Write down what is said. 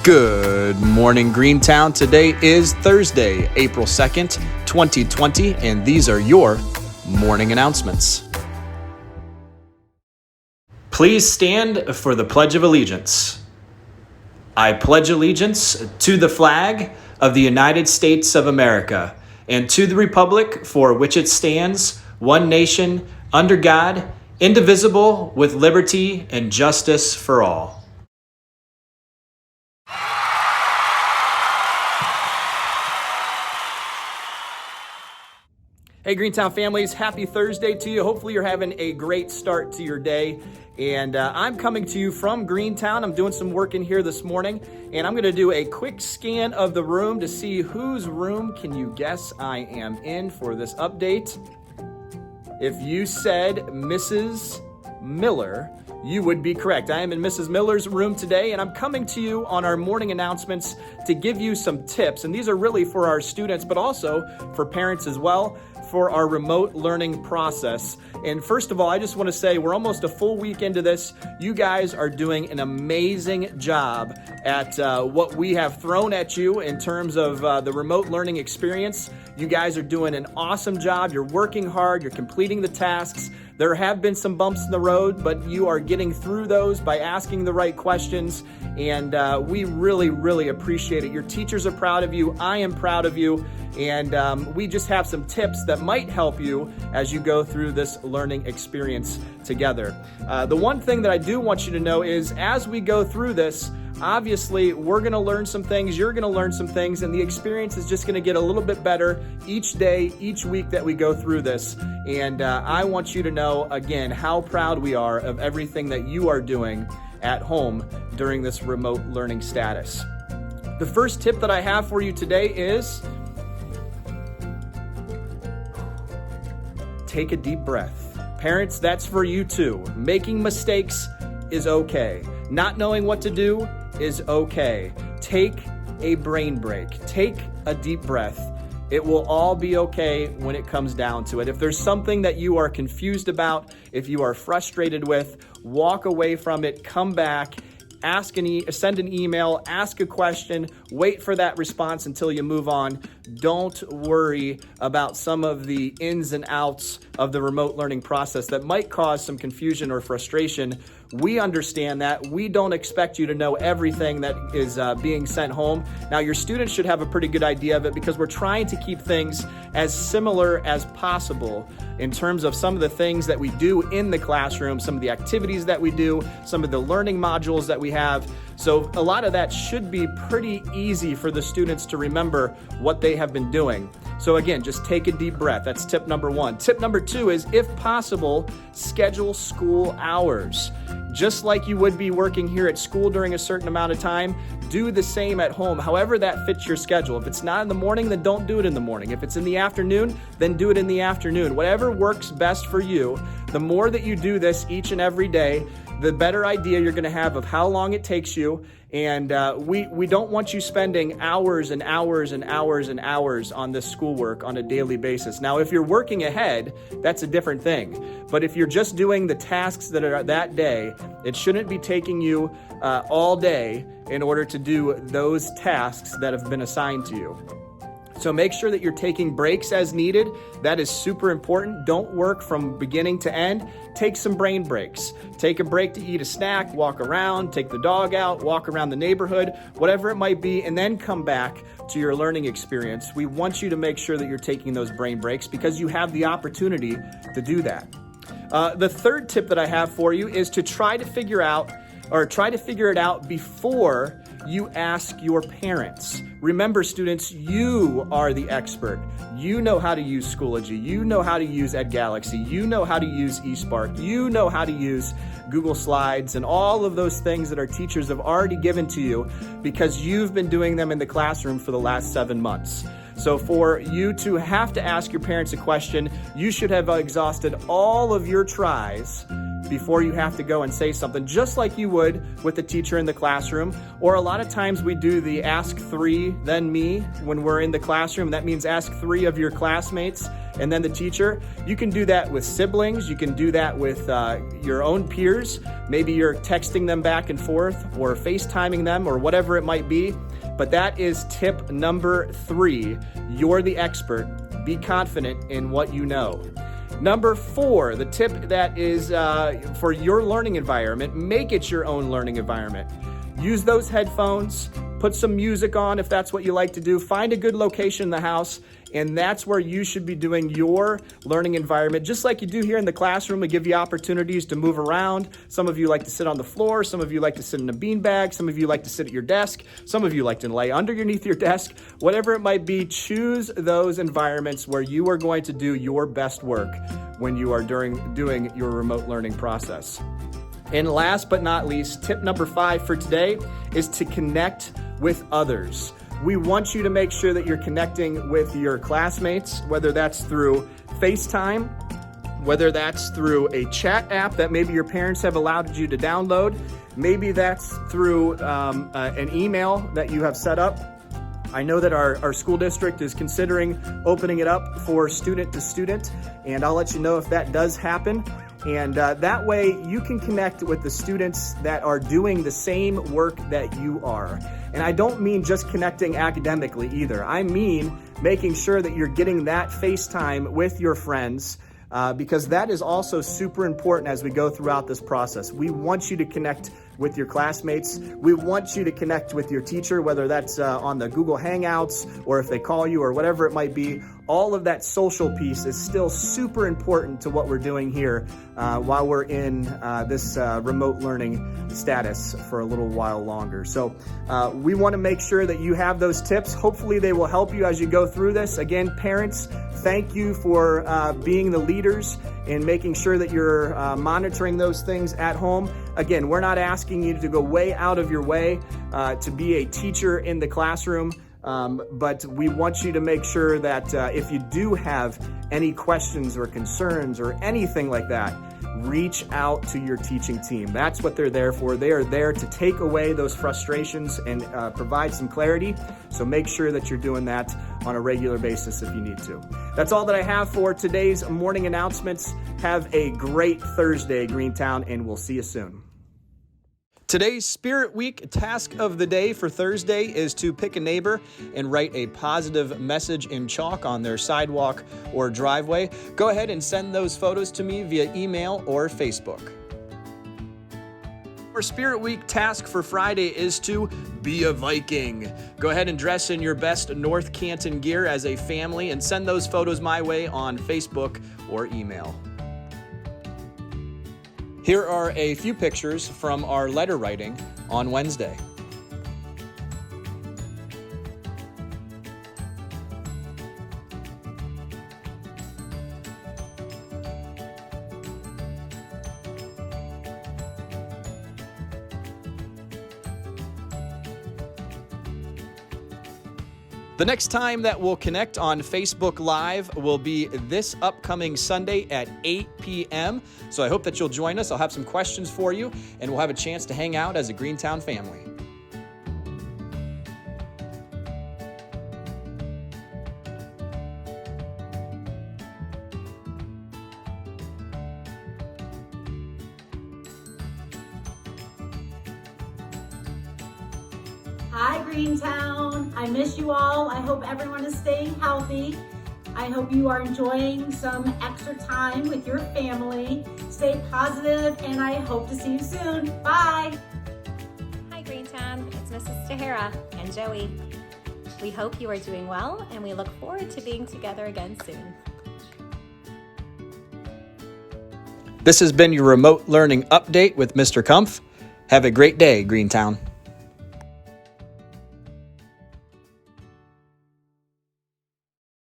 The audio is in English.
Good morning, Greentown. Today is Thursday, April 2nd, 2020, and these are your morning announcements. Please stand for the Pledge of Allegiance. I pledge allegiance to the flag of the United States of America and to the republic for which it stands, one nation, under God, indivisible, with liberty and justice for all. Hey, Greentown families, happy Thursday to you. Hopefully you're having a great start to your day. And I'm coming to you from Greentown. I'm doing some work in here this morning, and I'm going to do a quick scan of the room to see whose room can you guess I am in for this update. If you said Mrs. Miller, you would be correct. I am in Mrs. Miller's room today, and I'm coming to you on our morning announcements to give you some tips. And these are really for our students, but also for parents as well, for our remote learning process. And first of all, I just want to say we're almost a full week into this. You guys are doing an amazing job at what we have thrown at you in terms of the remote learning experience. You guys are doing an awesome job. You're working hard. You're completing the tasks. There have been some bumps in the road, but you are getting through those by asking the right questions, and we really, really appreciate it. Your teachers are proud of you. I am proud of you, and we just have some tips that might help you as you go through this learning experience together. The one thing that I do want you to know is as we go through this, obviously, we're going to learn some things, you're going to learn some things, and the experience is just going to get a little bit better each day, each week that we go through this. And I want you to know, again, how proud we are of everything that you are doing at home during this remote learning status. The first tip that I have for you today is take a deep breath. Parents, that's for you too. Making mistakes is okay. Not knowing what to do is okay. Take a brain break. Take a deep breath. It will all be okay when it comes down to it. If there's something that you are confused about, if you are frustrated with, walk away from it, come back, send an email, ask a question, wait for that response until you move on. Don't worry about some of the ins and outs of the remote learning process that might cause some confusion or frustration. We understand that. We don't expect you to know everything that is being sent home. Now, your students should have a pretty good idea of it because we're trying to keep things as similar as possible in terms of some of the things that we do in the classroom, some of the activities that we do, some of the learning modules that we have. So a lot of that should be pretty easy for the students to remember what they have been doing. So again, just take a deep breath. That's tip number one. Tip number two is, if possible, schedule school hours. Just like you would be working here at school during a certain amount of time, do the same at home, however that fits your schedule. If it's not in the morning, then don't do it in the morning. If it's in the afternoon, then do it in the afternoon. Whatever works best for you. The more that you do this each and every day, the better idea you're going to have of how long it takes you. And we don't want you spending hours and hours and hours and hours on this schoolwork on a daily basis. Now, if you're working ahead, that's a different thing. But if you're just doing the tasks that are that day, it shouldn't be taking you all day in order to do those tasks that have been assigned to you. So make sure that you're taking breaks as needed. That is super important. Don't work from beginning to end. Take some brain breaks. Take a break to eat a snack, walk around, take the dog out, walk around the neighborhood, whatever it might be, and then come back to your learning experience. We want you to make sure that you're taking those brain breaks because you have the opportunity to do that. The third tip that I have for you is to try to figure it out before you ask your parents. Remember, students, you are the expert. You know how to use Schoology. You know how to use EdGalaxy. You know how to use eSpark. You know how to use Google Slides and all of those things that our teachers have already given to you because you've been doing them in the classroom for the last 7 months. So for you to have to ask your parents a question, you should have exhausted all of your tries before you have to go and say something, just like you would with the teacher in the classroom. Or a lot of times we do the ask 3, then me when we're in the classroom. That means ask 3 of your classmates and then the teacher. You can do that with siblings. You can do that with your own peers. Maybe you're texting them back and forth or FaceTiming them or whatever it might be. But that is tip number 3. You're the expert. Be confident in what you know. Number 4, the tip that is for your learning environment, make it your own learning environment. Use those headphones, put some music on if that's what you like to do. Find a good location in the house, and that's where you should be doing your learning environment. Just like you do here in the classroom, we give you opportunities to move around. Some of you like to sit on the floor. Some of you like to sit in a beanbag. Some of you like to sit at your desk. Some of you like to lay underneath your desk. Whatever it might be, choose those environments where you are going to do your best work when you are doing your remote learning process. And last but not least, tip number 5 for today is to connect with others. We want you to make sure that you're connecting with your classmates, whether that's through FaceTime, whether that's through a chat app that maybe your parents have allowed you to download, maybe that's through an email that you have set up. I know that our school district is considering opening it up for student to student, and I'll let you know if that does happen. And that way you can connect with the students that are doing the same work that you are. And I don't mean just connecting academically either. I mean making sure that you're getting that FaceTime with your friends, because that is also super important as we go throughout this process. We want you to connect with your classmates. We want you to connect with your teacher, whether that's on the Google Hangouts or if they call you or whatever it might be. All of that social piece is still super important to what we're doing here while we're in this remote learning status for a little while longer. So we want to make sure that you have those tips. Hopefully they will help you as you go through this. Again, parents, thank you for being the leaders and making sure that you're monitoring those things at home. Again, we're not asking you to go way out of your way to be a teacher in the classroom, but we want you to make sure that if you do have any questions or concerns or anything like that, reach out to your teaching team. That's what they're there for. They are there to take away those frustrations and provide some clarity. So make sure that you're doing that on a regular basis if you need to. That's all that I have for today's morning announcements. Have a great Thursday, Greentown, and we'll see you soon. Today's Spirit Week task of the day for Thursday is to pick a neighbor and write a positive message in chalk on their sidewalk or driveway. Go ahead and send those photos to me via email or Facebook. Our Spirit Week task for Friday is to be a Viking. Go ahead and dress in your best North Canton gear as a family and send those photos my way on Facebook or email. Here are a few pictures from our letter writing on Wednesday. The next time that we'll connect on Facebook Live will be this upcoming Sunday at 8 p.m. So I hope that you'll join us. I'll have some questions for you, and we'll have a chance to hang out as a Greentown family. Hi, Greentown. I miss you all. I hope everyone is staying healthy. I hope you are enjoying some extra time with your family. Stay positive, and I hope to see you soon. Bye. Hi, Greentown. It's Mrs. Tahara and Joey. We hope you are doing well, and we look forward to being together again soon. This has been your remote learning update with Mr. Kumpf. Have a great day, Greentown.